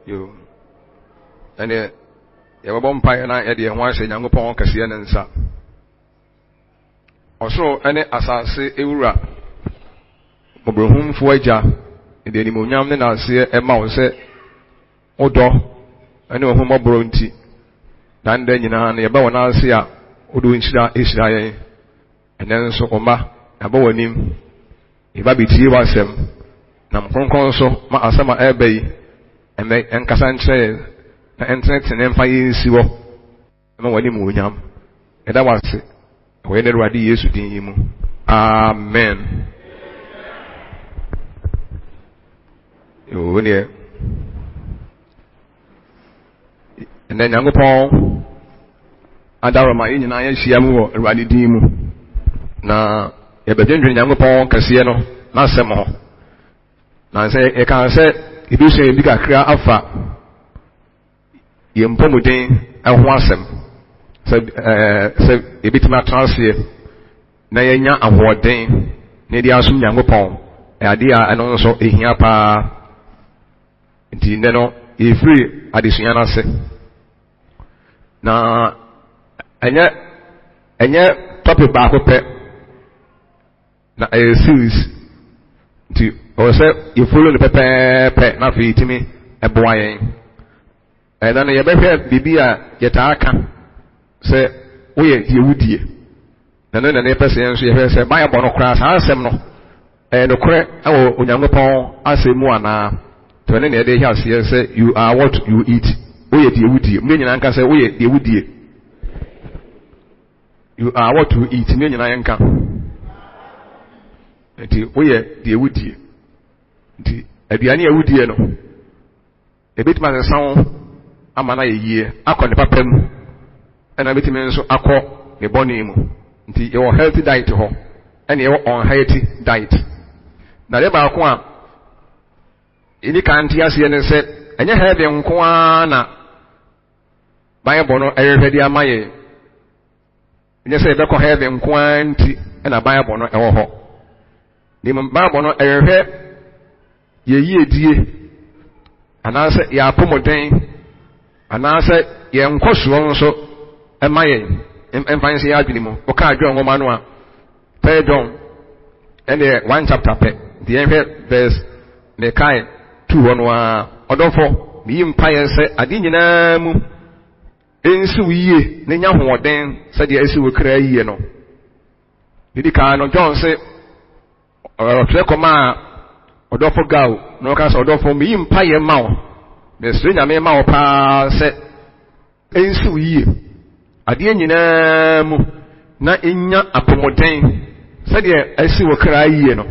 yo ene ye babon pa na ye de ho ahye Nyankopɔn kase ne nsa osoro ene asase ewura obrohumfo agya de ni monyam ne na ase e ma wo se odo ene ohum obro nti dan da nyina na ye ba wona ase a odo nhyira ehyira yen ene nso oma aba wanim e ba bitie wasem na mkonkon so ma asama ebe yi eme enkasa nkyere na internet ne mfa yinsi wo ma wanim onyam e da wase we ne ruade Yesu din yi mu amen yo ne ene Nyankopɔn adaro ma nyina ya hia mu wo ruade din mu na ye bedendwe Nyankopɔn kase no na asem ho na say e kan say ibi so e bi kakra afa ye mpomuden ho asem say e bitima transie na ye nya ahoden ne dia asum Nyankopɔn e ade a eno so ehia pa nti ne no e free adesua na se na enye topic ba ko pe na a series nti o se you follow the pepe na fi timi eboa yen e na ye behwe bibi a yeta aka se wo ye Yehudie na no na ne pese enso ye se ba ya bo no kra sa asem no no kre awo Onyankopɔn asemu ana to ne ne de hia se you are what you eat wo ye Yehudie me nyina nka se wo ye Yehudie you are what you eat me nyina nka nti wo ye Yehudie nti aduane Yehudie no ebitima se san amana yeye akọ ne papam ena betime nso akọ ne boni mu nti e wo healthy diet ho ena e wo unhealthy diet na le ba ko a ini kan ti ase ne se enye healthy nko a na Bible no erehwedi amaye enye se be ko healthy nko a nti ena Bible no e wo ho ni Bible no erehwe ye die anase ya pomoden anase ye nkoso nso emaye emfanse ya adwini mu o ka adwo ngoma no a pardon ene one chapter pe the verse ne kai 2 no a odofo mi mpa ye se ade nyina mu ensi wiye ne nya hoden se de esi wo kra yiye no didi ka no John se ọ̀rọ̀ koma odofo gawo no ka se odofo mi mpa ye ma wo me se nya me ma wo pa se ensi wiye ade nyina mu na enya apomoden se de esi wo kra yiye no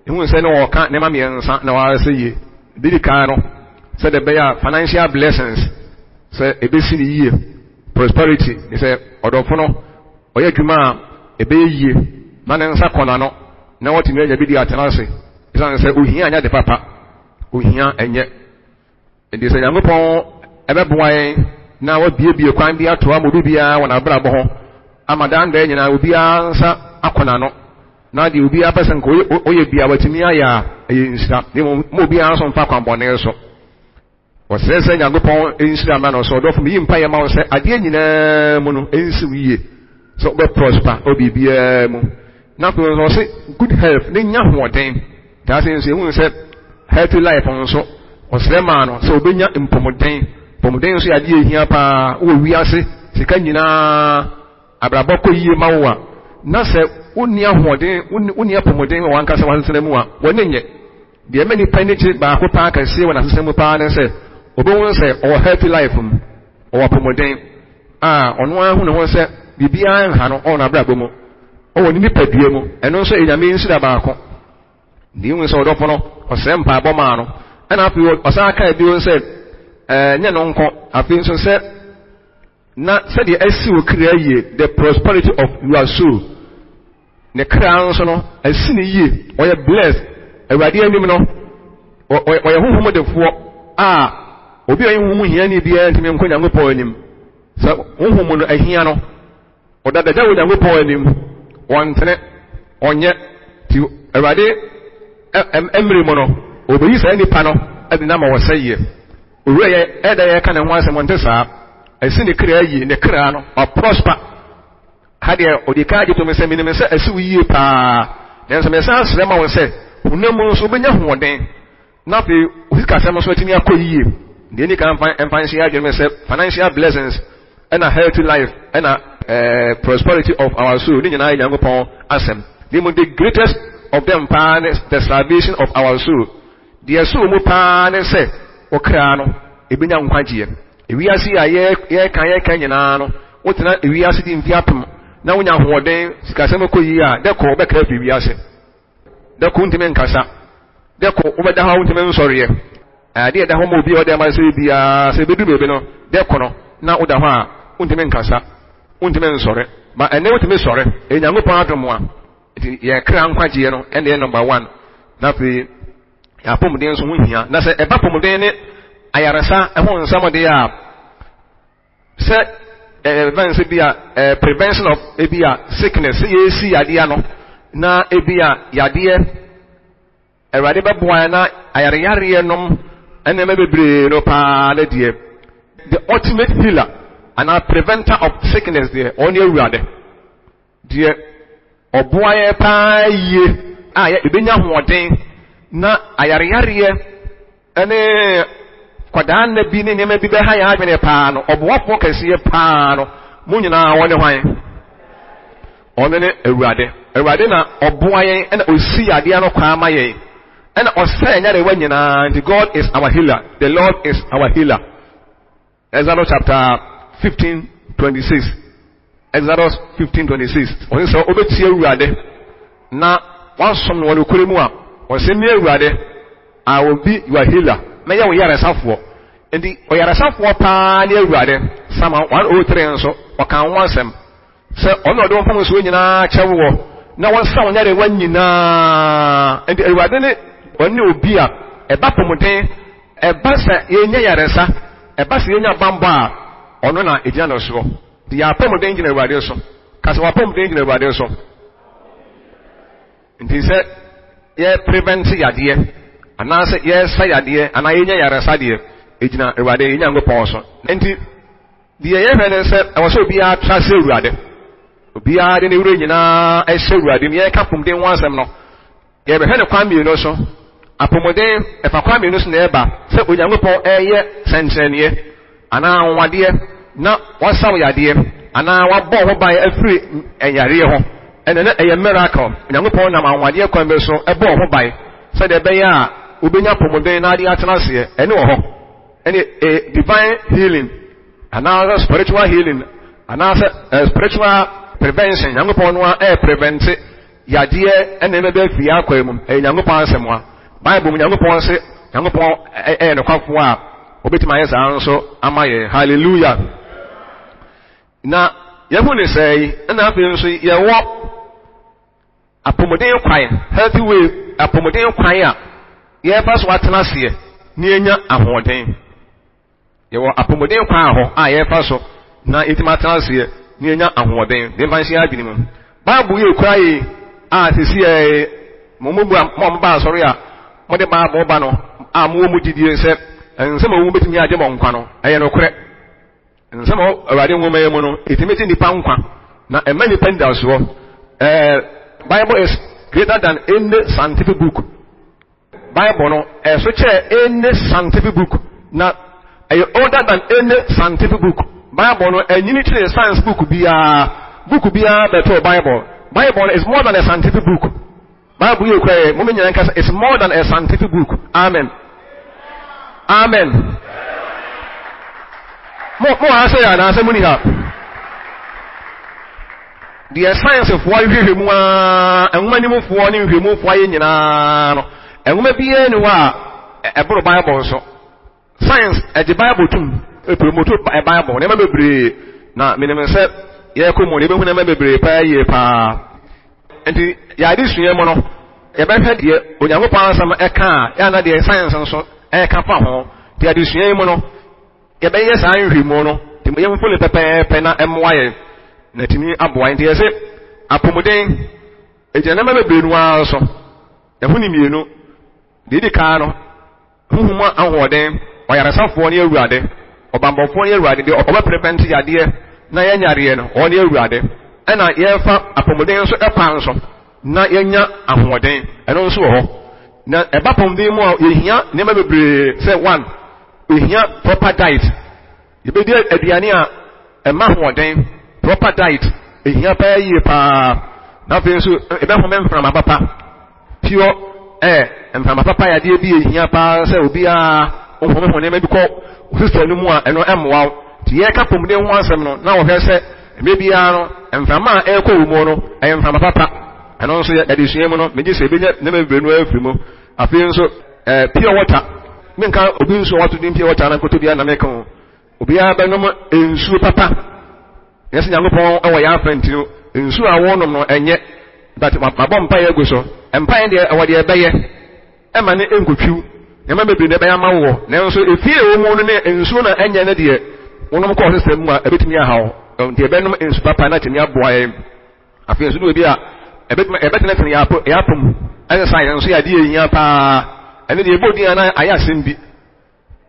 ehun se ne wo ka ne ma me nsa na wa se yiye didi ka no se de be ya financial blessings se ebesi ni yiye prosperity ni se odofo no oye dwuma ebe yiye ma ne nsa kona no na what me nya bi di atenase isan se ohia anya de papa ohia enye ndi se Nyankopɔn ebeboa yen na wa biebie kwan bi ato amodu bia wona brabo ho amadan da nyina obi ansa akona no na di obi apesen ko oye bia watimi aya ensira mo obi anso mfa kwan bone so wosese Nyankopɔn ensira ma no so do fo yi mpa ye ma wo se ade nyina mu no ensi wiye so be prosper obi bia mu na ko so se good health ne nya hoden ta se nse hu se healthy life on so osrema no so obenya pomodin so ade ehia pa wo wi ase sika nyina abraboko yie ma wo a na se woni ahoden woni pomodin wo anka se wansene mu a woni nye de mani panichi ba ko pa ka se wona sesemu pa ne se obewon se o healthy life o pomodin ono ahu ne ho se bibia nha no on abrabo mu o woni ni padue mu eno so enyame nsira ba ko di hu se odofo no o se mpa aboma no ana afi o sa aka bi won se nya no nko afi so se na se de asi wo kra the prosperity of your soul ne kra so no asi ne yie o ye blessed ewade anim no o ye huhumo defo obi o ye huhumo hia ni bia ntimi nko Nyankopɔn anim se huhumo no ahia no o dadaja wo Nyankopɔn anim wontene onye ti ewade emre mo no obeyi sa nipa no ade na ma wo saye owura ye eda ye ka ne ho asem onte saa esi ne kra yi ne kra no o prosper hade odika agito me se minim se esi wiye pa nenso me sa asrema won se hunam so benya hoden na pe osika sem so atimi akoyiye de ni kan financial agreement say financial blessings and a healthy life and a prosperity of our soul ni nyina Nyankopon asem the greatest of them pan the salvation of our soul the soul mu pan say okra no ebenya nkwagie ewiase ya ye kan nyina no wotena ewiase di mfi apem na wonya hoden sika sem akoyiye a de ko be kra fi wiase de ko ntime nkasa de ko obeda ha ntime nsoriye ade da ho mo bi o de ma se bia se bedu bebe no de ko no na oda ho a untime nkasa untime nsore ma ene wotime sore Nyankopon adomo a ye kra nkwagie no ene number 1 na fe ya pomden so ho hia na se eba pomden ne ayaresa ho nsam de ya se events bia prevention of ebia sickness ye si yade ano na ebia yade erade beboa na ayare nom ene mebebre no pa na die the ultimate healer and a preventer of sickness there on your rade die oboaye pa ye ya ebenya hoden na ayare ene kwadan na bi ne nyema bi be ha ya adwene pa no oboafo kase pa no munyina wone hwan onene ewurade na oboaye ene osi ade ano kwa amaye ene osenya de wanyina and God is our healer, the Lord is our healer. Exodus chapter 15:26. Exodus 15:26. When so obeti ewurade na wansom no kuremu a wonsemi ewurade I will be your healer. Na ye wo yaresafo ndi oyaresafo pa na ewurade sama 103 nso okan wansem se ono de wonfam so nyina chewo na wonsa wonya de wanyina ndi ewurade ne oni obi a eba pomuden eba sa yenya yaresa eba sa yenya bambo a ono na edia no so di ya pomuden gina ewurade so kase wa pomuden gina ewurade so ndi se ye prevent yade anase ye sa yade ana yenya yaresa de ejina ewurade yenya Nyankopon so ndi di ye hwene se ewo so obi a trase ewurade obi a de ne wure nyina ehye ewurade ne ye ka pomuden wansem no ye be hwene kwamie no so apomodin efa kwame no so na eba se Onyankopon eye sentrenie ana nwade na wasaw yade ana wabọ ho ban afiri enyare ho ene na eye miracle Onyankopon na anwade kwan be so ebo ho ban se de be ya obenya apomodin na ade atena se ene wo ho ene divine healing ana spiritual healing ana spiritual prevention Onyankopon no prevent yade ene me be fi akwa mu Onyankopon asemwa Bible mu Nyankopon se Nyankopon no kwafo a obetima yesa anso amaye hallelujah na yehu ne sei na afi nso ye wo apomodin kwan healthy way apomodin kwan a ye fa so atena se ni enya ahoden ye wo apomodin kwan ho a ye fa so na etima atena se ni enya ahoden de fa nsia adwini mu Bible ye kwai a sisi mo ba sori a mo de ba mo ba no amu mu didie se ense mo betimi ade mo nkwa no eye no kure ense mo awade nwoma ye mu no etimeti nipa nkwa na emani penda so Bible is greater than any scientific book. Bible no so che any scientific book na older than any scientific book. Bible no anyini to science book bia beto Bible is more than a scientific book. Bible you cry momenya nka is more than a scientific book. Amen. Amen. Mo ase ya na ase muni ha. The science of why we mu a enwuma ni mu fo ni hwemu fo aye nyina no. Enwuma bia ni wa eboro Bible so. Science the Bible tum promote Bible na bebre na menem se ye ko mo ne be hu na bebre pa ye pa. Enti ya di suye mo no ye be hwe de Onyankopon ansam eka ya na de science nso eka fa ho de adi suye mo no ye be ye san hwemu no de mo ye mo le pepe na emwa ye na timi aboa enti ye se apomuden ejana ma bebre nu aso ye hu ni mienu de di ka no huhuma ahoden oyarasafo ne awurade obambofo ne awurade de oba prevent yade na yanyare no o ne awurade ena yefa apomuden so epan so na yenya ahoden eno nso ho na eba pomden mu yehia ne ma bebre say one yehia proper diet yebedi aduane a ema hoden proper diet yehia pa yie pa na fe nso ebe ho memframa papa pure mframa papa ya de bi yehia pa say obi a ohome ho ne ma bi ko sister no mu a eno emwa ti ye ka pomden ho asem no na wo hwe se maybe ano mframa ekọ wumo no mframa papa eno nso edisue mu no meje se benya na mebrenu afiri mu afi nso pure water menka obi nso wato din pure water na koto bia na meka obi a benom ensuo papa yesi nyangopon ewo ya afrenti no ensuo a wonom no enye but mabom mpa ye guso mpa ye de ewo de ebeye ema ne enkotwiw nyama mebrenu ebeye amawo na nso efie wo mu no ne ensuo na enye ne de wonom ko system mu a ebetimi ahawo nti ebenum ensu papa na temi aboaye afi ensu no bi a ebetena tena ya pom ene sai ensu ya de ehia pa ene de ebodi ana ayasem bi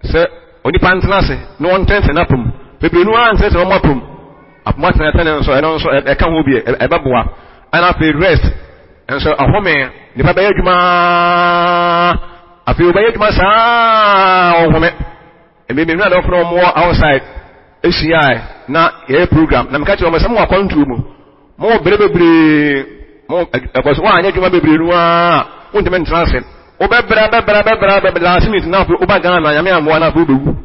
se oni pantena se no on tense na pom bebrenu an se se mo pom apoma tena tena ensu ene ensu e ka ho bi ebeboa ana fe rest ensu ahome ni pa baye djuma afi obaye djuma sa ohome eme na do from outside ACI na ye program na mkachi wa masamu wa kontu mo berebebre mo akoso wa anya djuma bebre nuwa wonte men transit obebra simit na fu obaga na nyame amwa na fu bewu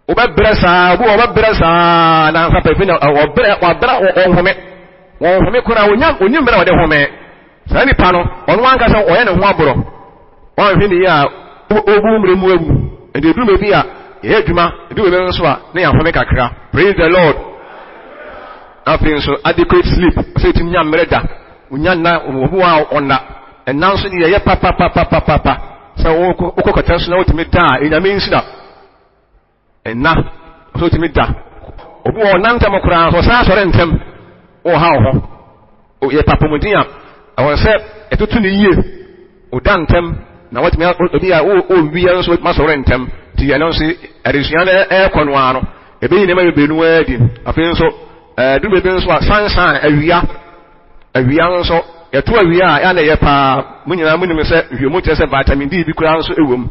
obebra sa na fa pepe na obra ohome kuna onyam bra wode home sa ni pa no onu anka sa oye ne ho aboro wa hwe ni ya ogu mremu agu ende du mebi a ye djuma edu we nso a na ya home kakra. Praise the Lord. After so adequate sleep say tim nya mreda unya na obu a ona enna nso ni ye papa so okokota so na otimi da enyame nsida enna so otimi da obu ona ntam kura so sa sore ntem o ha ho o ye papomudin a awon se etutu ni yie o da ntem na watimi obi a o wi nso ma sore ntem ti ya no si adisuane ekono ano ebe yi ne ma benu adi afi nso du bebe nso a sansan awia nso yeto awia ya na ye pa munyina munim se hwemu te se vitamin D bi kura nso ewom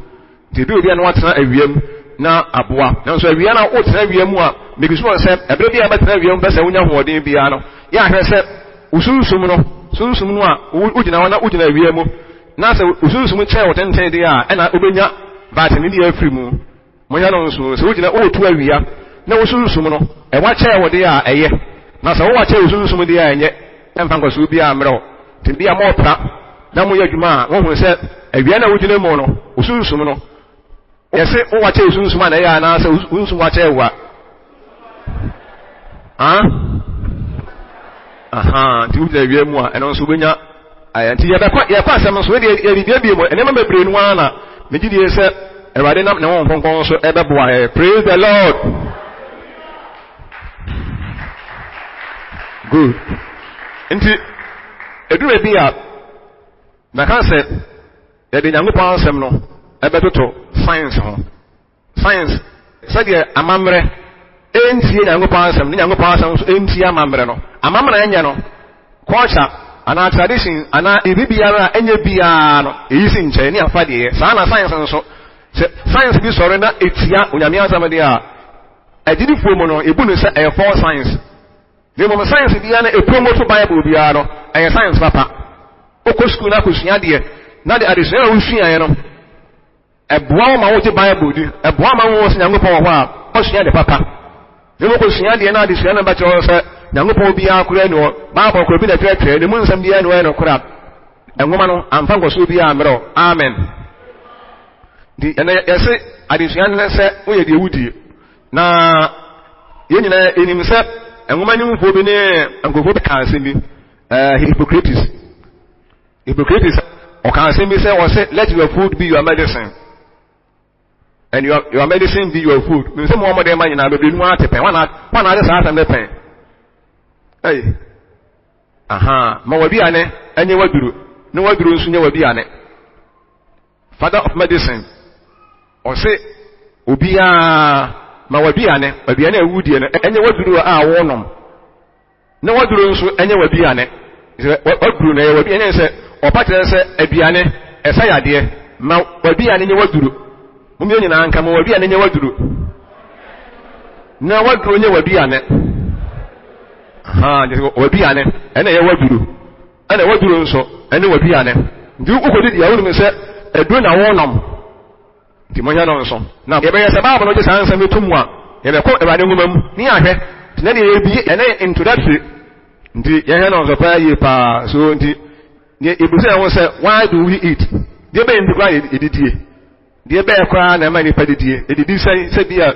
ti bi obi a no watena awiam na aboa nso awia na o tena awia mu a megiso se ebere bi a batena awia mu bese wonya hoɔden bia no ya hwɛ se usunsum no a ugina wana ugina awia mu na se usunsum kyɛ wotenten de a ɛna obenya vitamin D afiri mu monya no nso se ugina o tu awia na usunsum no e wa kyɛ wode a ɛyɛ na se wo wa kyɛ usunsum de a ɛnyɛ emfa nkoso bi a mrɛ ti bia mo pra na mo yɛ dwuma a wo hu se awia na ugina mu no usunsum no yese wo wa kyɛ usunsum a na ɛyɛ na se usunsum wa kyɛ wa ti ugina awia mu a ɛno nso benya ayanti ye kwa asɛm nso de ye bibia mo enema bebre no ana meji die sɛ Erade na na won konkon so ebeboa. Praise the Lord. Good. Nti edure bia na kan se ye de Nyankopɔn asɛm no ebetoto science ho. Science said ye amamre entie Nyankopɔn asɛm, ne Nyankopɔn asɛm so entie amamre no. Amamre enye no culture ana tradition ana ibibiara enye bia no eyisi nkyɛ ne afade saa na science nso science bi sɔre na etia onyame asɛm de a agidifo mu no ebu no sɛ ɛyɛ false science. Ne mo science bia na epromote Bible bia no ɛyɛ science papa. Okɔ school na kosua de na de adesua na wosua yɛ no ɛboa ma wo gye Bible di ɛboa ma wo sɛ Nyankopɔn wɔ hɔ a kosua de papa. Ne mo kosua de na adesua na ba kyerɛ sɛ Nyankopɔn bia akora no Bible kora bi na twɛtwɛ ne mu nsɛm bia no ɛno kora ɛngoma no amfa nkɔso bia amrɛ. Amen. Di ene yese adesua ne se woyɛ de wudi na ye nyina enim se enwoma nyimfo bi ne ankofo bi kan se bi Hippocrates o kan se bi se o se let your food be your medicine and your medicine be your food. Me se mo mo de ma nyina be nu atepen wana de sa atam de pen ma wabi ane enye waduru ne waduru nso nye wabi ane father of medicine or say obia ma wabiane awudie no enye waduru a wonom na waduru nso enye wabiane waduru na wabiane se opatire se abiane esayade ma wabiane nye waduru mumye nyina anka ma wabiane nye waduru na waduru nye wabiane wabiane ene ye waduru ene waduru nso ene wabiane ndi ukodi ya wonu se edu na wonom ndi monya no nso na yebe ye se baabo no je sansa metumu a yebe ko ebade ngumam ni ahwe na ne ebi ene introductory ndi ye no nso pa ye pa so ndi ne ebuse won se why do we eat de be ndi kwa edidie de be kwa na ma ni pa didie edidi se bia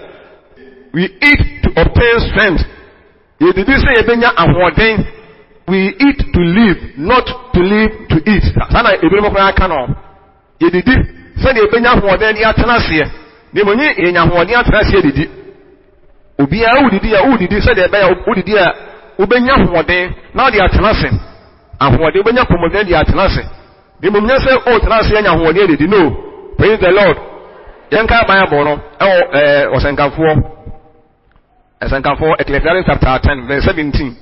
we eat to obtain strength edidi se ebenya ahoden we eat to live not to live to eat sana ebere mo kwa aka no edidi se de ebenya ahoden dia tenase de monyi enya ahoden atenase edidi obi a udidi se de be ya udidi a ubenya ahoden na de atenase ahoden ubenya komoden de atenase de monyi se o tenase enya ahoden edidi no praise the Lord yanka Bible no Esankafo Ecclesiastes chapter 10 verse 17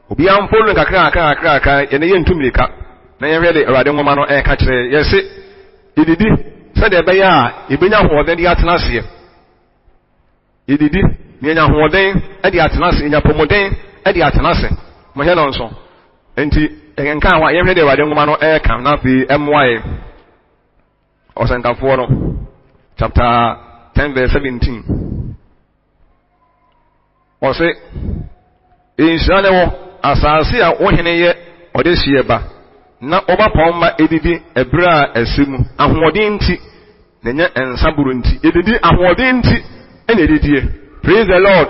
obi am follow kakra ene ye ntumika na ye hwede awade ngoma no ka kire ye se ididi se de be ya ebenya hoden de atenase ididi ni enya hoden de atenase enya pomoden de atenase mo he no nso enti enka wa ye hwede awade ngoma no ka na fi emwae Esankafo no chapter 10 verse 17 Ose inshane wo asase a wohene ye ode hieba na oba pomma edidi ebra asimu ahoden nti na nya ensaburu nti edidi ahoden nti ene edidie praise the Lord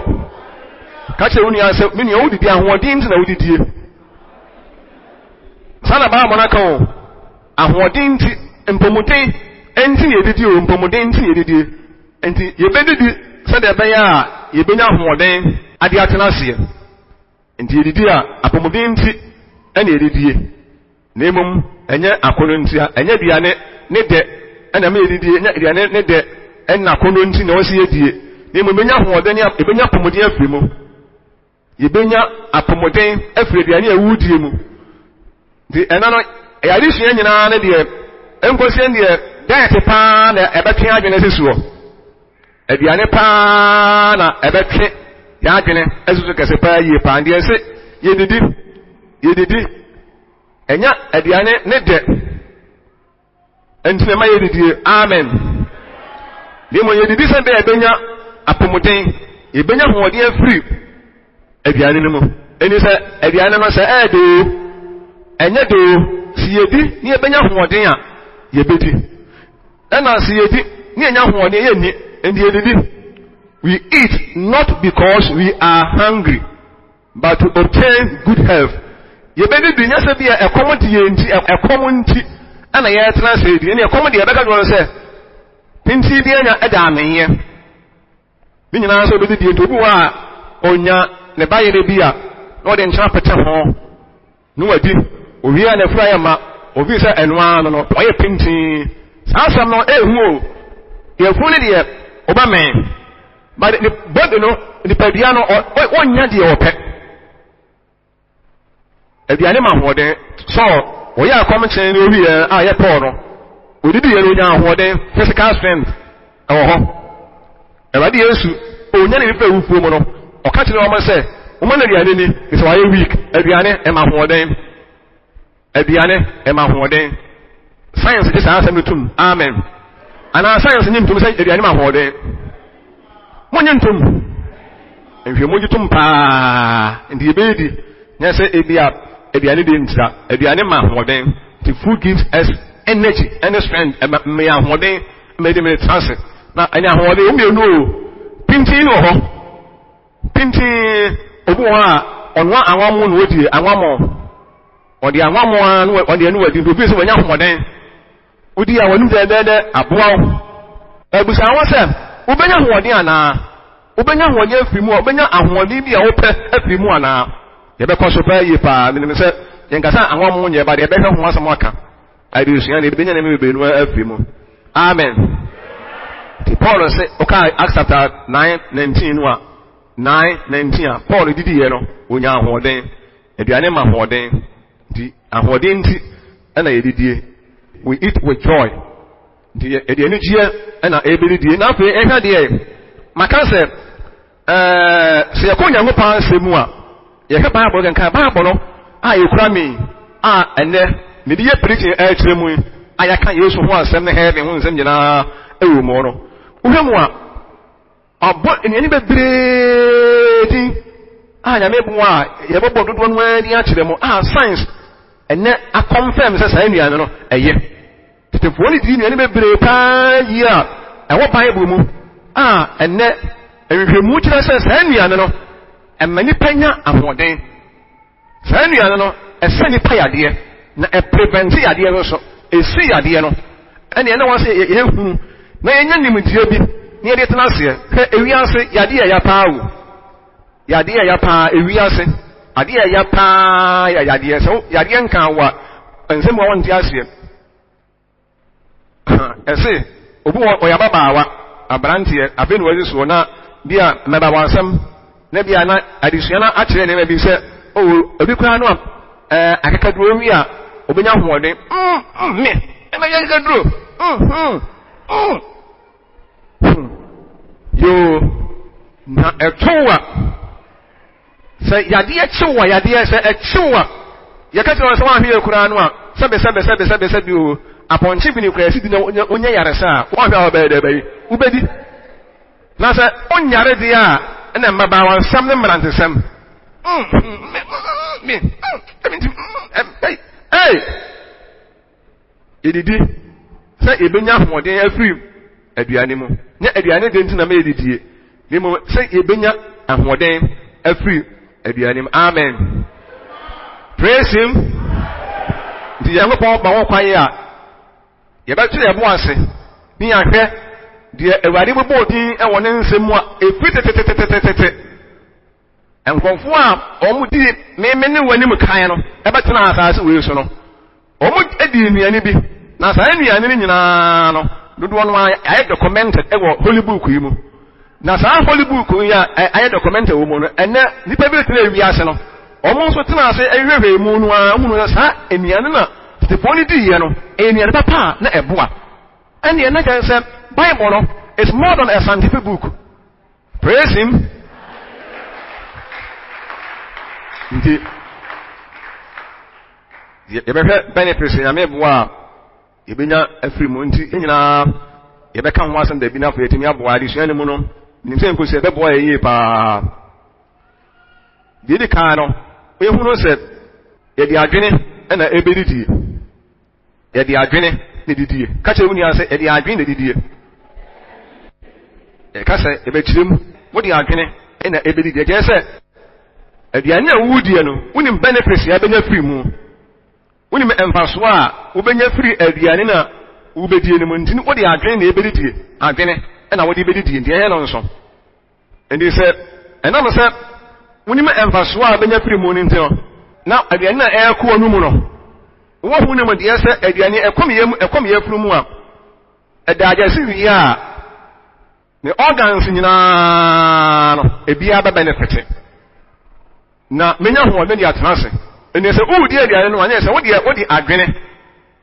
kache uni ase mini odidi ahoden nti na odidie sana ba monaka wo ahoden nti mpomuten enti edidi o mpomuden nti edidie enti yebedidi sede beya yebenya ahoden ade atenase enti edidi a apomuden nti ene edidie nemum enye akono nti enye biane ne de ena me edidie enye biane ne de enna akono nti na wose edie nemum benya ahoden ya ebenya apomuden afirimu yebenya apomuden afiri biane awudie mu di ena no yari hia nyina ne de enkosi ne diet pa na ebetwe adwene sesuo aduane pa na ebetwe ya adwene esusu kese pa yie pa ndi ese yedidi enya aduane ne de entine ma yedidi amen limo yedidi se be ebenya apomuden ebenya hoode afiri aduane no mu eni se aduane no se edo enye do si yedi ni ebenya hoode a yebedi ena si yedi ni enya hoode ye ni endi yedidi we eat not because we are hungry but to obtain good health yebedi dunya se bia ekomoti ye nti ekomonti ana ye tena se di ni ekomodi ebeka do se pinti bia nya eda amenye ni nyina so bedi di ntobu wa onya ne bayere bia no de ntra pete ho no wadi owi ana fura ya ma obi se enwa no no oye pinti asam no ehu o ye funi de oba men but the body no the pediano onya de ope ebiane ma hoden so oye akomchen ni owi a ye to no odidi ye no nya hoden physical strength ho ewade yesu onya ne pe wufuo mu no oka kire o ma se o ma na diane ni is why weak ebiane e ma hoden ebiane e ma hoden science just answer me tum amen ana science nyim tum say ebiane ma hoden monye tum enhwe monye tum pa ndi ebedi nya say ebiane de ntira ebiane ma hoden the food gives us energy and strength me hoden me trance na anya hoden o me no pinti no ho pinti obu ha onwa anwamu no wodi anwamo odi anwamo anu odi anu wadi obi se wanya hoden odi a wanu de aboa ebusa awose ubenya hoden ana ubenya hoden afimu ubenya ahoden bi a wope afimu ana ye be koso pa yi pa me se yenkasa anwamo nye ba de be hwe ho asam aka abiusia ne benya ne me be no afimu amen Paul say okay Acts chapter 9:19 no 9:19 Paul didi ye no onya ahoden aduane ma ahoden di ahoden ti na ye didie we eat with joy di aduane gie na ebedi die na fe ehwa de maka se se yakonya ngo pa semu a ye ka Bible kan ka Bible no a yekura mi a ene me di ye preaching e tremu ayaka Yesu ho asem ne heaven ho nsem nyina ewo mo no uhemu a abo eni bebredi anya mebu a ye bobo dodo no ani a kire mo science ene a confirm say say nua no eye tetefo ni di nua ni bebre pa yi a ewo Bible mu ene ehwehwemu kire say say nua no emani panya ahoden say nua no esani pa yade na e prevent yade no so esi yade no ene ene won say ye hu na yenya nimdie bi ne yede tena se ewiase yade ya paawo yade ya pa ewiase ade ya pa ya yade so yade nkan wa ensem wa wonti ase ese obu o ya baba wa abrantie abenu wazi so na bia meba wansam na bia na adisua na akire ne bi se obi kwa no akakaduro wi a obenya hoɔden me ema yɛ akakaduro yo na etowa sɛ yadeɛ kyewa yadeɛ sɛ ekyewa yɛka kyerɛ sɛ wɔn ahwɛ kura no a sɛbe o apɔnkye bi ne kura si di na onye yaresa a wɔn ahwɛ a wɔbɛyɛ dɛ bɛyi ubedi na sɛ onyare deɛ a ɛna mmabaawa nsɛm ne mmerantesɛm edidi sɛ ebenya hoɔden afiri aduane mu nya aduane de ntina ma edidie ne mu sɛ ebenya ahoɔden afiri aduane mu amen praise him ndi Yankopɔn ba wɔ kwae a yɛbɛto yɛbo ase ne yɛahwɛ deɛ Awurade bobɔ din ɛwɔ ne nsɛm mu a efiri tetetetetete nkɔfo a ɔmo di meme ne wani mu kan no ɛbɛtena asase wei so no ɔmo edi nnuane bi na saa nnuane ne nyinaa no dodoɔ no ayɛ documented ɛwɔ holy book yi mu na saa holy book yi a ayɛ documented wɔ mu no ɛnɛ nipa bi tena ewi ase no ɔmo nso tena ase ɛhwehwɛ mu no a ɔmo no saa nnuane na tetefo ne di yɛ no nnuane papa na ɛboa ɛne ɛna kyerɛ sɛ Bible no is more than a scientific book praise him. Nti yɛbɛhwɛ benefits nyame boa yɛbɛnya afiri mu nti nyinaa yɛbɛka ho asɛm da bi na afɔ yɛtumi aboa adesua ne mu no nim sɛ nkosi yɛbɛboa yɛyie paa deɛ di kan no yɛhu no sɛ yɛde adwene ɛna ɛbɛdidie yɛde adwene na didie ka kyerɛ wo nia sɛ yɛde adwene na didie yɛka sɛ yɛbɛkyerɛ mu wode adwene ɛna ɛbɛdidie kyerɛ sɛ aduane a wudie no wonim benefits ya benya free mu wonim emfaso a wobenya free aduane na wobedie ne mu ntini wode adwene na ebedidie adwene na wode ebedidie ndie yɛ no nso ndi sɛ ɛna no sɛ wonim emfaso a benya free mu ntino na aduane na ɛkɔ no mu no wo hu ne mu de sɛ aduane ɛkɔm yɛ furu mu a ɛda agase wi a ne organs nyinaa no ebia ba benefit na menya ho ne dia transe ene se o di aduane no anya se wo di adwene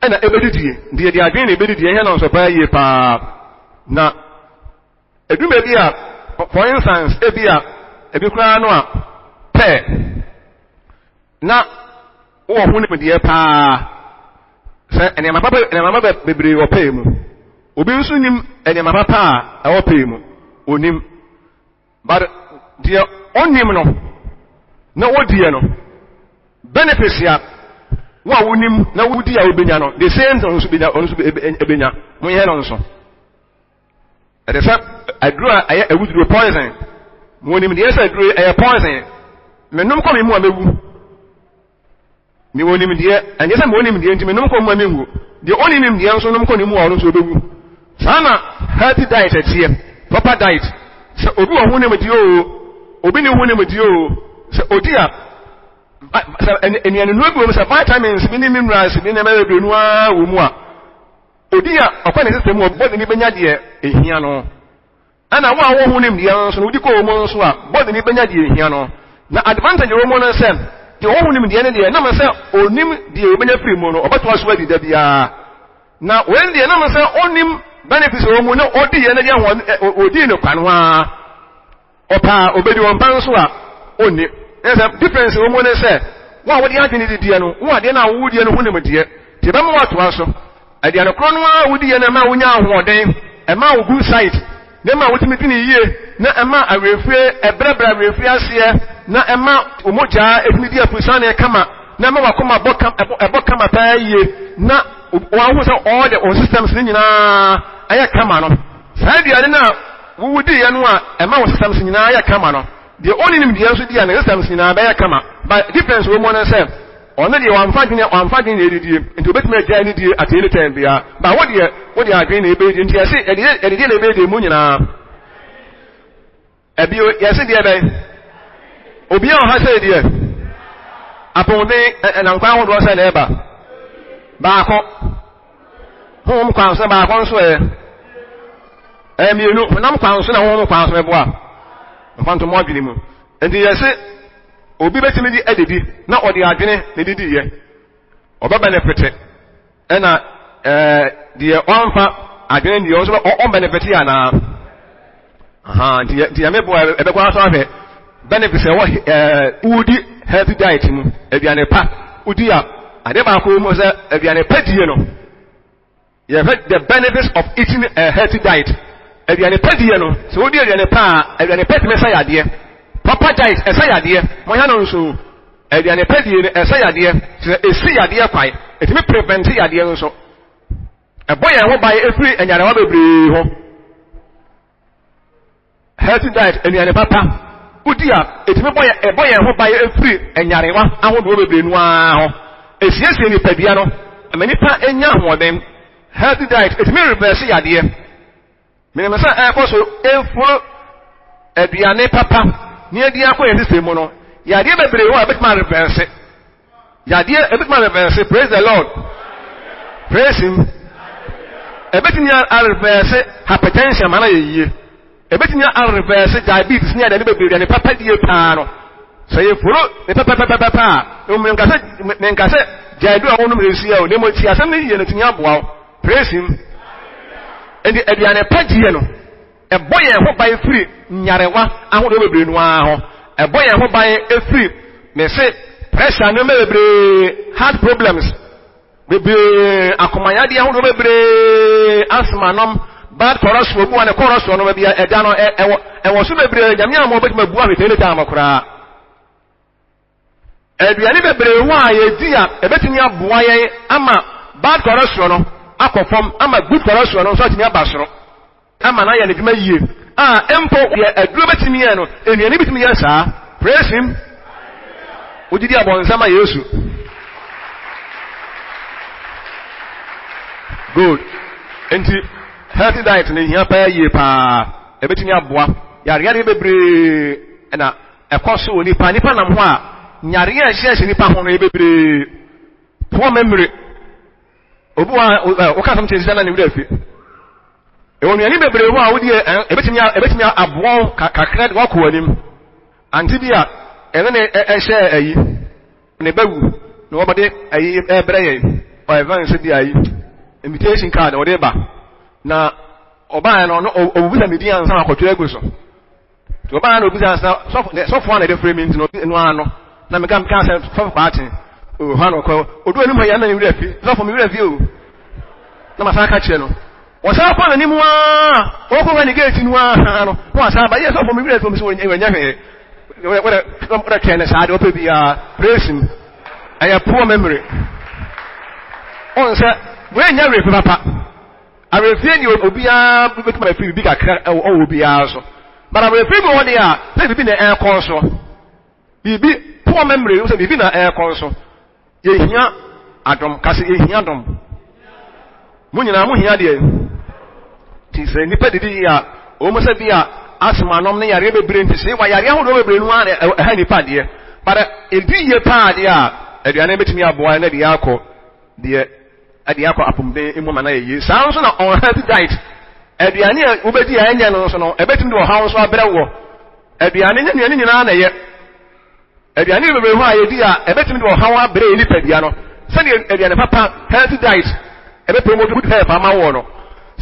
na ebedidie die di adwene na ebedidie he no so pa yie pa na eduma bi a for instance ebi kura no a pe na wo ho ne die pa se ene mama bebre wo pe mu obi nso nim ene mama pa a wo pe mu onim but die onim no na wodie no benefits ya wa wonim na wodi a obenya no the same thing nso ebenya mo ye no nso ede sa adura aye awuduro poison mo nim de sa adura aye poison menum ko me mu amewu mi wonim de anye sa mo nim de nti menum ko mu amewu de oni nim de nso num ko ne mu a nso obewu sana healthy diet atie proper diet so obi wo hu ne me di o obi ne hu ne me di o so odia enianu no bi wo se vitamins bi ni minerals bi na ma do no a wo mu a odia okwane system wo body ni benya de ehia no ana wo a wo hu nim de so no odi ko mo so a body ni benya de ehia no na advantage wo mo no sem de wo hu nim de ne de na ma se onim de obenya free mo no obato aso adi da bia na when de na ma se onim benefits wo mo no odi ye na de ho odi ne kwan ho a opa obedi won pan so a onni there's a difference wo mo ne se wo wo de adwene de de no wo ade na wo de no hu nim de te ba mo wato aso ade an kro no a wo de ye na ma wo nya ahoden e ma wo good site na ma wo timi tini yie na e ma awefue ebrabra awefue ase na e ma omoja efidi afusane kama na ma wakoma bokama pa yie na wo hu se all the systems ni nyina aya kama no sai de na wo wudi ye no a e ma wo systems nyina aya kama no the only nim de so dia na systems nyina ba ya kama but difference wo mo na say ono de wamfa din edidie nti obetime agya ni die at any time bia ba wo de adwen na ebe nti yesi edidie na ebe de mu nyina ebi yesi de ebe obi a ha say de aponde na nkwa ho do say na eba ba ko hom kwan so ba ko nso mienu nam kwan so na hom kwan so ebo a nkwanto mo adwene mu nti yesi obi betimi di edidi na odi adwene ne didi ye oba benefit ena die onfa adwene die onso on benefit ya na die mebo ebe kwa so afa benefit e wo udi healthy diet mu aduane pa udi a ade ba ko mo se aduane pa die no you have the benefits of eating a healthy diet aduane pa die no so udi aduane pa aduane pa ti me sa yade proper diet esa yade mo ya no nso aduane padie ne esa yade se esi yade kwai etimi prevent yade nso eboye ho bae efri enyare wa bebre ho healthy diet aduane papa udi a etimi eboye ho bae efri enyare wa ahodo bebre nu a ho esiesie ni padua no amanipa enya hoden healthy diet etimi reverse yade menemesa ekoso efuro aduane papa ni adi akọ yesi semo no yade bebre wo abetma reverse yade abetma reverse praise the lord praise him ebetinya reverse hypertension mana yeye ebetinya reverse diabetes ni ade bebre ne papa die pa no so ye furo ne papa o me nkase jadu a wonu mresi ya o ne mo ti asem ne yeye ne tinya boa praise him endi aduane padie no eboye ho bae free nyarewa ahodo bebre nu aho eboye ho bae free me se pressure no bebre heart problems bebre akomanya de ahodo bebre asthma nom bad cholesterol bu ane cholesterol no bia eda no ewo so bebre nyamia mo betima bu ahwete ta amakura eduane bebre ho aye di a ebetimi aboa ye ama bad cholesterol no akofom ama good cholesterol no so atimi abasoro ama na ya ne dwuma yie empo ye aduro betimi ye no enuane betimi ye saa praise him ojidi abonsama Yesu good enti healthy diet ne hia pa yie pa ebetimi aboa yare bebre na ekoso oni pa nipa nam ho a nyare ya hye nipa ho no bebre poor memory obu a o ka sam chezi na ne wura fi ewonu ani bebre ho a wodi ebetimi aboa kakra de wakọ anim anti bia ene ne ehye ayi ne bawu no obade ayi ebre ye o evans di ayi invitation card o de ba na oba no obuza medi ansa akotwe egu so to oba na obuza ansa so fo na de frame no ano na me gam kan so party o ha no ko odu ani ma ya na wura fi so for me wura fi o na masaka kire no wasa kwa na nimu a okwa ni gate nu a no wasa ba yes so for me wura fi me so enya hwe what can say do be praise him I have poor memory on say we nya refi papa a refi ni obi a betuma refi bi kakra o obi a so but a refi mo won dia say bi na air con so bi poor memory o say bi na air con so ye hia adom kase ye hia adom mo nyina mo hia de ti say ni pedidi ya o mo say bi a asma nom ne yare bebre nti se wa yare ahodo bebre nu ha ni pade but edi ye pade a aduane betimi aboa na de yakọ de ade akọ apomden emu ma na ye saa nso na unhealthy diet aduane a wobedi a enya no nso no ebetimi de ohaw nso abrɛ wo aduane nya nyina na ye aduane bebe ho a yedi a ebetimi de ohaw abrɛ ni padua no sɛ de aduane papa healthy diet ebe promote good health ama wo no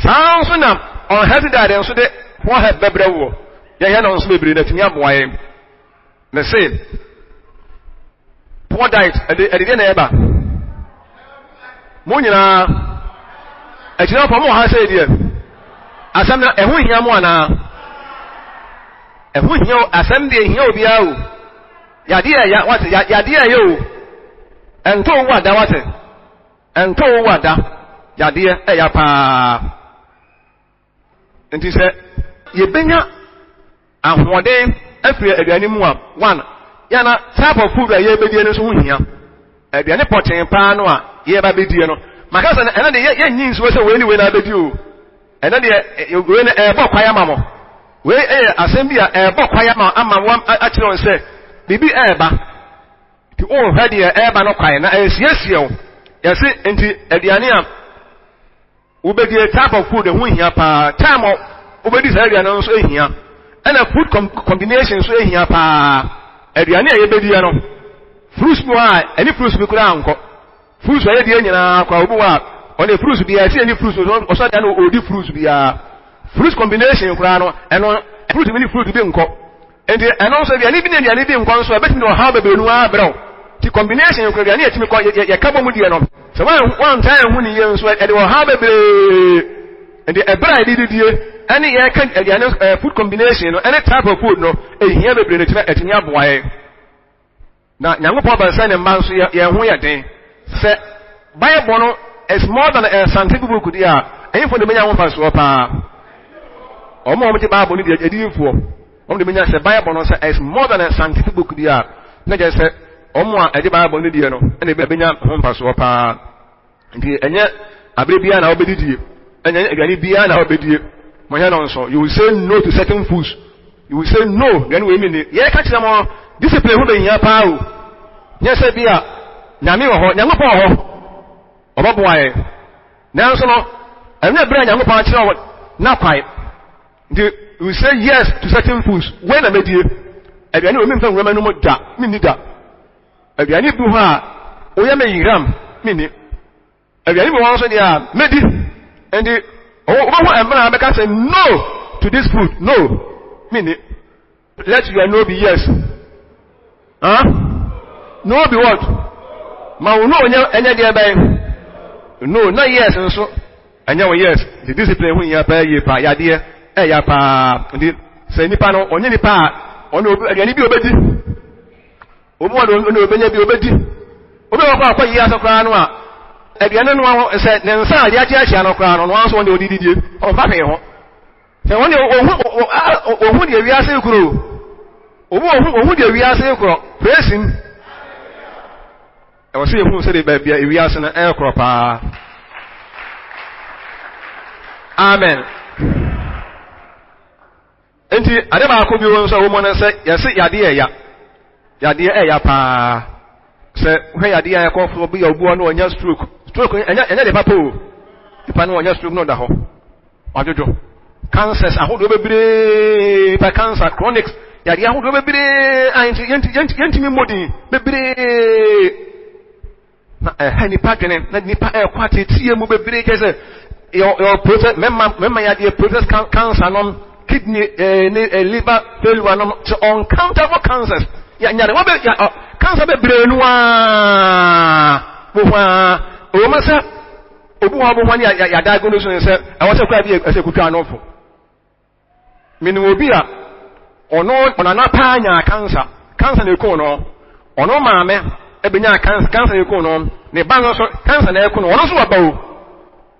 saa nso na unhealthy diet nso de ho health bebrɛ wo ye no nso bebrɛ na timi aboa ye na say poor diet ade na eba mo nyina akyina fa mo ha say die asam na ehu hia mo ana ehu hia asam de hia obi a o yade ya what yade ya yo ento wada what ento wada yade ya pa enti se ye benya ahoden afiri aduane mu a one yana type of food a ye bedie no so ho hia aduane poten pa no a ye ba bedie no maka se na de ye nyin so se we ni we na bedie o ena de we na ebo kwaya ma mo we asem bi a ebo kwaya ma ama wam a kire on se bibi eba ti o hadi eba no kwaya na esiesie o yesi enti aduane a wo bedie type of food ho hia pa time wo bedi sa aduane no so ehia ena food combination so ehia pa aduane a ye bedie no fruits bo a any fruits bi kura anko fruits a ye die nyina kwa obu a on fruits bi a see any fruits o so dan odi fruits bi a fruits combination kura no eno fruit bi ni fruit bi nko enti eno so bi ani bi na ani bi nko so betimi no ha bebenu a brew ti combination kura ani etimi ko ye ka bomu die no so one time hu ni ye nso e de ha bebre enti e bra di die ani ye kan ani food combination no any type of food no ehia bebre ne etimi aboaye na nyankopɔn ba sɛ ne mma nso ye ho ye den sɛ Bible no is more than a scientific book dia ɛyin fo de menya ho fa so pa omo ti Bible ni de edinfo omo de menya sɛ Bible no sɛ is more than a scientific book dia na je sɛ omo a ede Bible ni de no na be menya ho fa so pa nti enye abre bia na obedidie enye aduane bia na obedie mo ya no nso you will say no to certain foods you will say no then we mean ye ka kire mo discipline ho be hia pa o nye se bia nyame wo ho nyame po ho obaboaye nanso no enye bra nyame pa kire wo na kwai you say yes to certain foods when amedie aduane o mi mfa nwema no mo da mi ni da aduane bi ho a o ye me yiram mi ni aduane bi ho so dia medi and o ho emra be ka say no to this food no mi ni let your no be yes no be what ma wo no enye de ebe no na yes nso enye wo yes the discipline hu ya pa ye pa ya de ya pa ndi se nipa no onye nipa ono aduane bi obedi obu wa no obenya bi obedi obi wa kwa yi asokra no a aduane no se ne nsa ade age ahia no kra no no anso won de odididie o fa fe ho se won de ohu de wiase kuro ohu de wiase kuro praising e wo se ehu se de ba bia wiase na e kuro pa amen enti ade ba ko bi won so wo mo na se yesi yade ya pa se hwe yade ya ko fo bi ya obu no onya stroke enya de papa o ipa no onya stroke no da ho wajojo cancers ahodo bebre pa cancer chronic yade ahodo bebre anti yenti mi modi bebre na hani pa twene na nipa kwate tie mu bebre kese your process memma yade process cancer no kidney liver failure no to uncountable cancers ya nyare wo be cancer be brenu bo hwa o ma se obu ha bo hwa ya diagnose no se e wo se kwa bi e se kutwa no fo mini obi a ono na pa nya cancer na ekun no ono maame e be nya cancer ekun no ne ba no so cancer na ekun no ono so ba o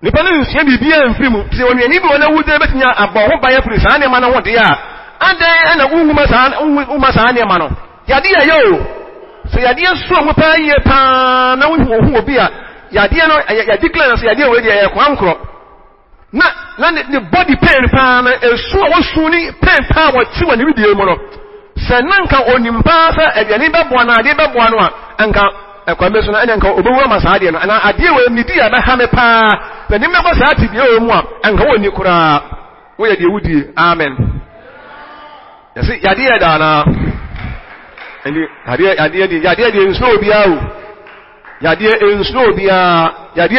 ni pa no nsia bibia mfirimu se woni ani bi wona wude betinya abọ ho ba ya firi saa ne ma no wode ya adan na unhuma saa ne ma no yade ya yo so yade so ho pa ye pa na wo obi a yade no ya declare so yade we de ya kwankro na the body pain pa na esu wo su ni pain pa wo ti woni bi de mu no se nanka onimpa sa aduane beboa na ade beboa no a anka ekwame so na enka obewu ma saa de no na ade we midi ya na ha me pa na nimme ko saa ti bi mu a enka woni kura wo ye de wudi amen yesi yade ya da na endi yade de nso obia o yade nso obia yade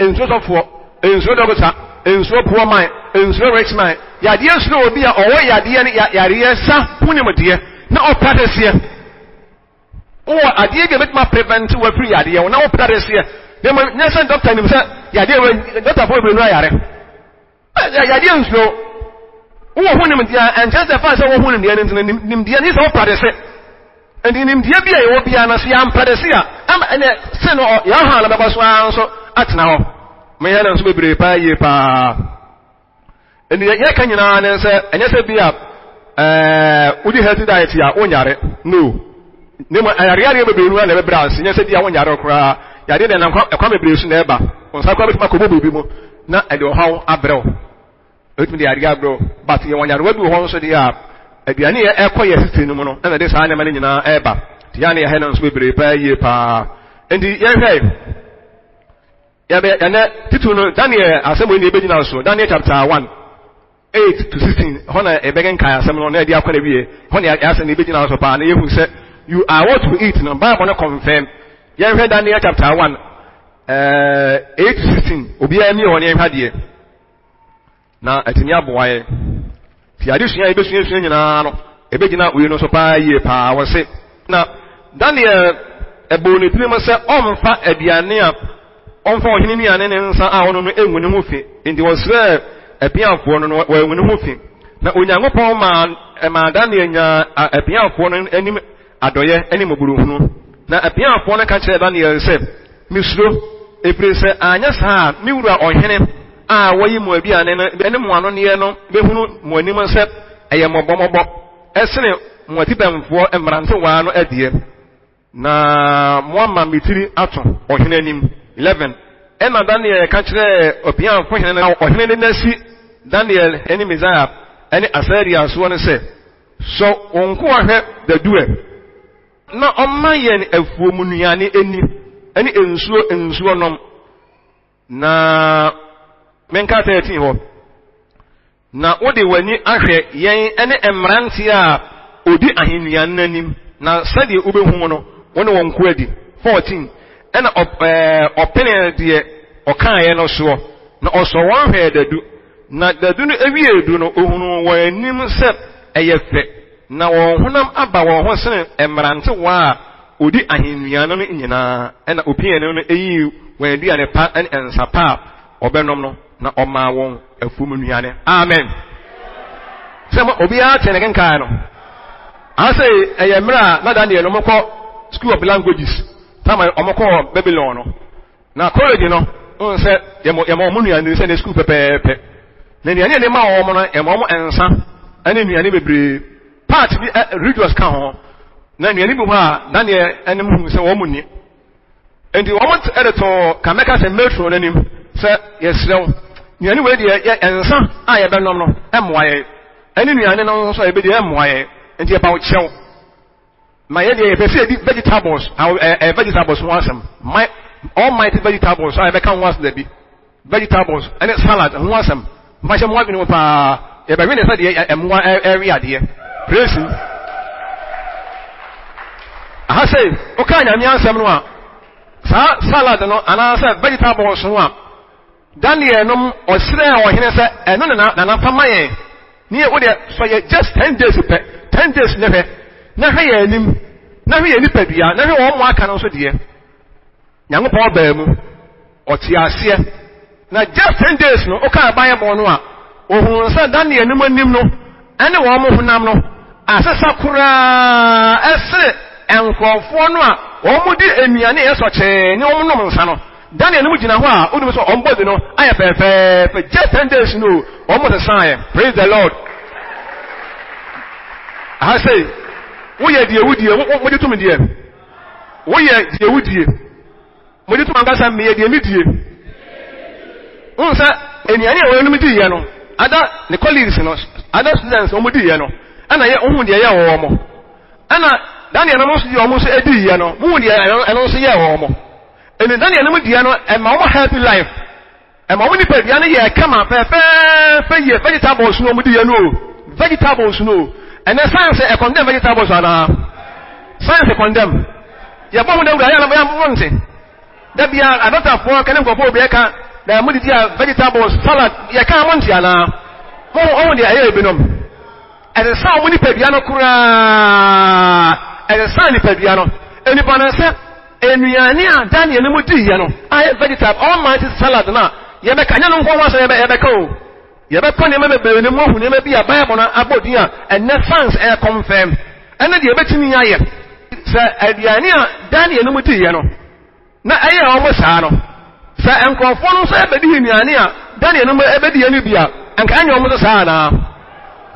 nso sofo nso dogota nso poor man nso rich man yade nso obia owo yade ne yare sa hunim de na opatese o ade ge betma prevent we free yade na opatese dem nyesa doctor nim say yade we doctor for be no yare yade nso wo hunim de and just the fact say wo hunim de nim de ni so opatese and nim de bia ye wo bia na so am patese am ene se no ya ha na be so anso atena ho me ya na so bebre pa ye pa eni ye kan nyina na se enye se bia udi healthy diet ya onyare no nemo ayare bebre nu na be bras enye se bia onyare okra ya de na kwa bebre su na eba onsa kwa betima ko bobi mu na ede ohaw abrɛw etimi de yare abrɛw but ye onyare wadu ho nso de ya aduane ye ekoye sisi no mu no na de saa na ma nyina eba ti ya na ye he na so bebre pa ye pa endi ye hwɛ ya be na titu no Daniel asemo ni ebegina so Daniel chapter 1 8 to 16 hona ebegen kan asemo no na dia akwa na wie hona ya ase na ebegina so pa na yehu se you are what to eat no Bible no confirm ya hwɛ Daniel chapter 1 8 to 16 obi ani hona ya hwɛ de na atimi aboaye ti ade sua ebesua nyina no ebegina we no so pa ye pa wo se na Daniel ebo ne tiri mo se omfa aduane a onfa ohini ni ane ne nsa a ono no enwu ne ho fi ndi wosre epianfo no enwu ne ho fi na onyankopon ma Daniel nya epianfo no anim adoye anim buruhunu na epianfo no ka kire Daniel se misro eprese anya sa miwura ohene a woyi mo abiane no ene mo ano ne no behunu mo anim se eye mobomobo esene mo atibamfo emrante wa no adie na moama mitiri ato ohene anim 11 ena Daniel ka kire opian fo hene na ohene na si Daniel eni Messiah eni Asaria so ne se so onko ahwe dadue na omma ye ni afuomu nuane eni ensuo nom na menka 13 ho na wode wani ahwe yen eni emrante a odi ahennuan nanim na sade ubehu no woni wonko adi 14 ena opene de okaye no so na oso won hwe dadu na dadu no ewie edu no ohunu won anim se eyefe na won honam aba won ho sene emrante wa odi ahennuan no nyina ena opie no eyi won aduane pa en ensapa obenom no na oma won afum nuane amen sema obi a tenegen kan no ase eyemra na Daniel no moko school of languages tama omoko Babylon no na college no on se yemo munuane se na school pepepe na nuane ne ma wo no yemo ensa ane nuane bebre part bi religious kan ho na nuane bi ho a Daniel enem hu se wo munni endi wo mont editor kameka se metro nanim se yesrew nuane we de ensa a ye benom no emoaye ane nuane no so ye be de emoaye endi e ba wo chew my idea is vegetables vegetables wasam my almighty vegetables I can once there be vegetables and salad and wasam my sham wa pa e ba we ne say emwa area de praise I say o ka nya mi ansem no a sa salad no ana say vegetables no a Daniel no o sire o hene say eno na pamaye ni e wo de so ye just 10 days pe 10 days never na hwe ya anim na hwe ya nipadua na hwe wo mo aka no so de Nyankopon ba mu oti ase na just 10 days no o ka Bible no a ohun sa Daniel anim anim no ene wo mo hunam no asesa kura ese enkrofo no a wo mo di enuane ye so che ni wo mo nom nsa no Daniel anim gina ho a odum so ombodi no aye pepe just 10 days no wo mo se san praise the Lord I say wo ye die wudie wo de tum die wo ye die wudie mo de tum angasa me ye die mi die unsa eniane wo no mi die ye no ada ne colleagues no ada students wo mo die ye no ana ye ohun die ye wo mo ana Daniel no so almost edi ye no mu de eno so ye wo mo eni Daniel no mu de no e ma wo happy life e ma wo ni pa dia no ye kama fe ye vegetables no mu de ye no vegetables no and then science e condemn vegetables ana science condemn ye bo mu de wura ya na mo nte da bia adota fo kan ko fo be ka da mu de dia vegetables salad ye ka mo nte ana mo de aye ebinom e de sa mo ni pa dia no kura and son ni pebiano eni panase enuane a Daniel no mudi ye no I vegetable almighty salad na ye be kanya no nko wasa ye be ka o ye be ko ne me be ne mo hu ne me bia Bible na abodin a ene fans e confirm ene de ye betimi aye se aduane a Daniel no mudi ye no na aye o mo saa no se enkonfo no so e be di enuane a Daniel no e be di ye no bia anka anya o mo saa na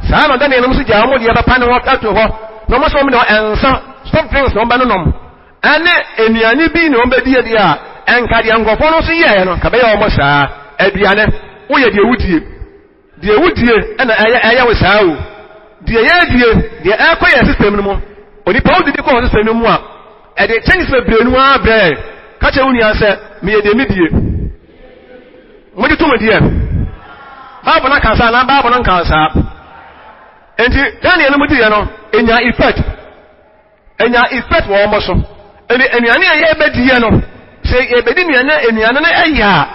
saa no Daniel no so ja mo de ye be pa ne ho tato ho no mo so mo no ensa stop drinks no ba no nom ane enuane bi no be die dia enka de ngofo no so ye no ka be ye o mo saa aduane wo ye de wudie ena aya wo saa o de ye die de akoye system no mo oni pa odi ko system no mo a e de change se brenu a bre ka che woni ase me ye de medie mo de to mo die ba bona kan sa na ba bona kan sa enti Daniel mo die no enya effect wo mo so eni enuane ye be die no se ye be di enuane na eya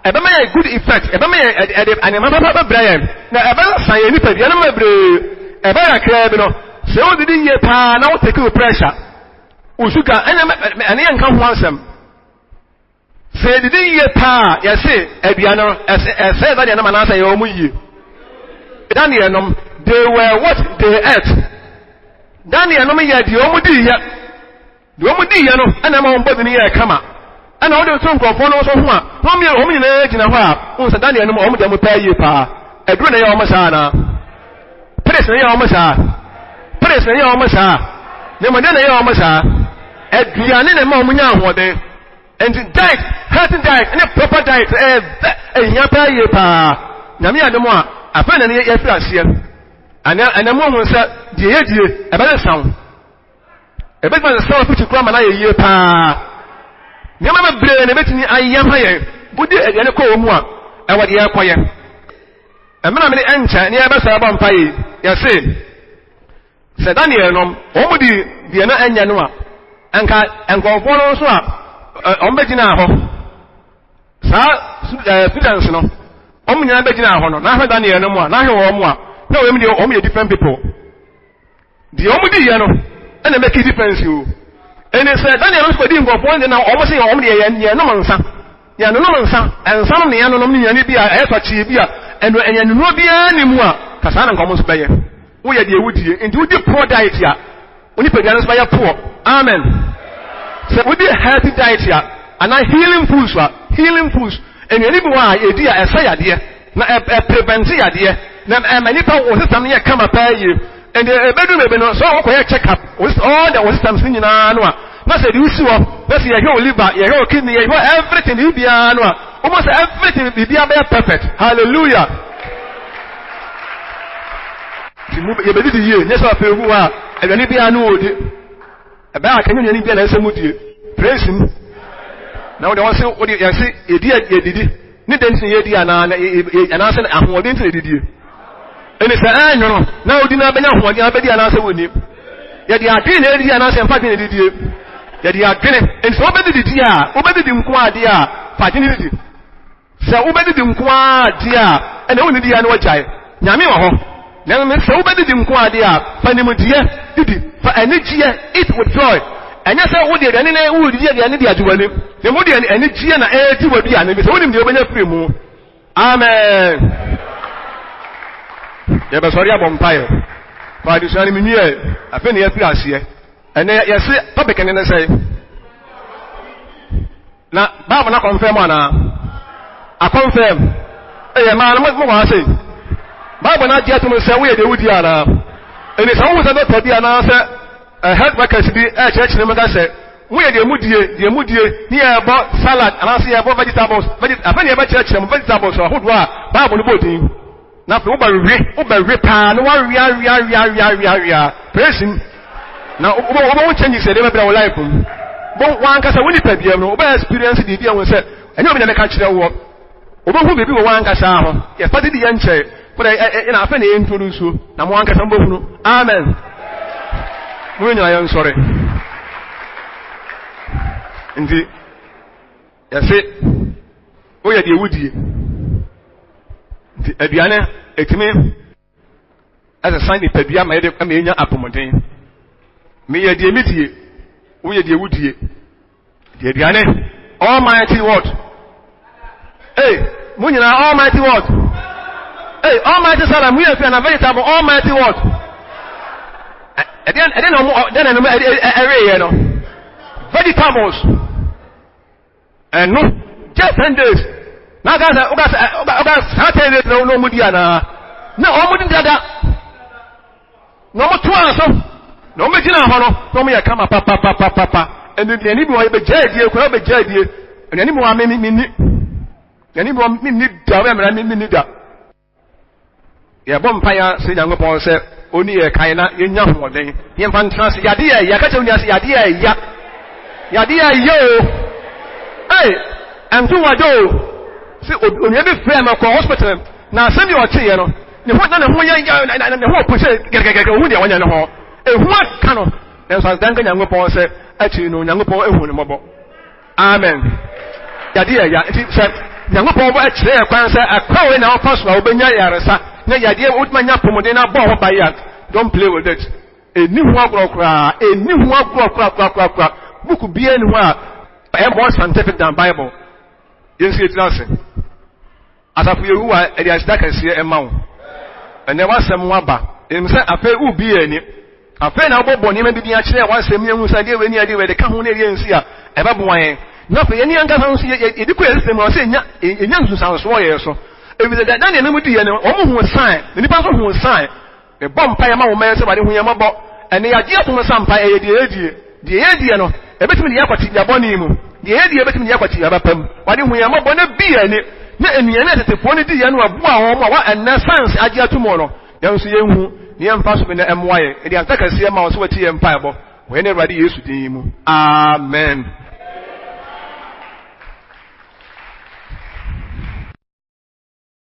e be ma good effect e be ma e anema ba Brian na e be san ye ni pa die no ma bre e be akra bi no se o di ye pa na o take pressure usuka ene ye nkan ho ansem se di ye pa ye se aduano se da na na say ye o mu yi Daniel no they were what they ate Daniel no me ye di o mu di ye no ana ma won ni ye kama ana o de so nkofo no so ho a ho me o mu nyina gina ho a won sa Daniel no o mu de mu pa ye pa eduro na ye o mu sa na press na ye o mu sa ne mo de na ye o mu sa eduane na ma o mu nya ho de and diet healthy diet and proper diet nya pa ye pa nyame ade mo a afa na ne ye fi ase ana mo hu sa die e be san e be ma sa futi kura ma na ye pa nyama ma bre na betini ayam ha ye budi e ko mu a e wode ye koye e me na me encha ne e be sa ba mpa ye ye se Daniel no o mu di die na anya no a anka enkonfo no so a o mbe gina ho sa students no o mu nya be gina ho no na ha Daniel no mu a na he wo mu a na we me o mu different people di o mu di ye no and make a difference you and he said Daniel no di ngofo ndi na o mo se o mo de ye no nsa ya no nsa ensa no ne ya no ni ya ni bia e so chi bia eno enya nu bia ni mu a kasa na nkomo so beye wo ye de ewudie ndi wo di poor diet ya oni pedi no so beye poor amen so wo di healthy diet ya and healing foods enu ni bi wa ye di ya esa ya de na prevent ya de na many people wo system ye kama pa ye and the bedroom no so wo koye check up all the systems ni na no a na say you see wo na say ye heal liver ye heal kidney ye heal everything you bia no a almost everything be bia be perfect hallelujah ye be di ye ne so afa hu a e ni bia no odi e ba akanyo ni bia na ese mudie praise him now the one say odi ye say edidi ni densin ye di ana ana say ahodin tin edidi ene sa anyo na odi na benya hoɔden abedi ana se woni ye di adwene na edi ana se mfa dwene didie ye di adwene enso obedi didi a obedi nko ade a fa dwene didi se obedi nko ade a ene woni di ya na wagyae nyame wɔ hɔ na me se obedi nko ade a fa nimdie didi fa anigie eat with joy enya se wodi aduane na wodi di aduane di adwale ne wodi anigie na edi wodi ane bi se wodi mde obenya free mu amen ye be sorry abom pae fa di sari mi nie afa ne yafi ase ene ye se topic ne say na Bible na confirm ana a confirm eh ma na mo wa say Bible na dia to me say we dey wudi ana ene so wo say doctor bi ana say health workers bi church ne mega say we dey mudie ni e bo salad ana say e bo vegetables afa ne e ba church ne vegetables so hodo a Bible no bodin na fe uba re pa no wa ria praise him na obo change say dey be our life bon wan kasa woni pa bia no obo experience di bia won say enyo be na meka kire wo obo hu bebi wo wan kasa ho ye fati di ye nche for na afa na introduce na mo wan kasa mbo hunu amen mo nyina ye sorry ndi ya se o ye de wudie ndi aduane etime as a sign pa bia ma ye de ma enya apomoden me ye de mitie wo ye de wudie de aduane almighty word. Hey, Munina, almighty word. Hey, almighty salam, we have a vegetable, almighty word. Vegetables. And no, just 10 days. Now, guys, no Mudiana. No, Mudinada. No more 2 hours. No, Medina, no, me a come up, papa. And the anymore be jaded, you could be jaded. And anymore, anymore, me need that. Ya bompire say young upon say, only a kaina in young one day. Yen fantas, Yadia, Yakatunas, Yadia, Yadia, yo. Hey, and two are do. See, on every frame of hospital. Now send you a tea, you know. You want none of one young and the whole push it, get one and a hall. A what cannot. Then so thank young upon say, actually, no young upon a mobile. Amen. Yadia, it said, young upon what say a quan say, a crow in our personal Benya Yarasa. Na yadia utmanya pomodena bo ba ya. Don't play with it. Eni hu agro kra. Book bia ni hu a more scientific than Bible. You see it nothing. As afu yehu a e dia sida kase e ma wo. Ene wasem waba. Em say afa u bia ni. Afa na bobo ni ma bi dia kire wasem yehu say de we ni ade we de ka ho na rie nsi a e ba bo wan. Na fa ye ni anga san so ye di ko system o say enya nsu san so ye so. If the Daniel Namudi and almost sign, the Nipaso who sign, the bomb pie among men, somebody who yamabo, and the idea from some pie, the idea, no, a bit of the aquatic Yabonimu, the idea between the aquatic Yabapem, why do we yamabo no be any, and the end of the phone, the end of Boa, and the science idea tomorrow. Young Siemu, the impossible in the MY, and the attacker see a mouse with the empire, when everybody used to him. Amen.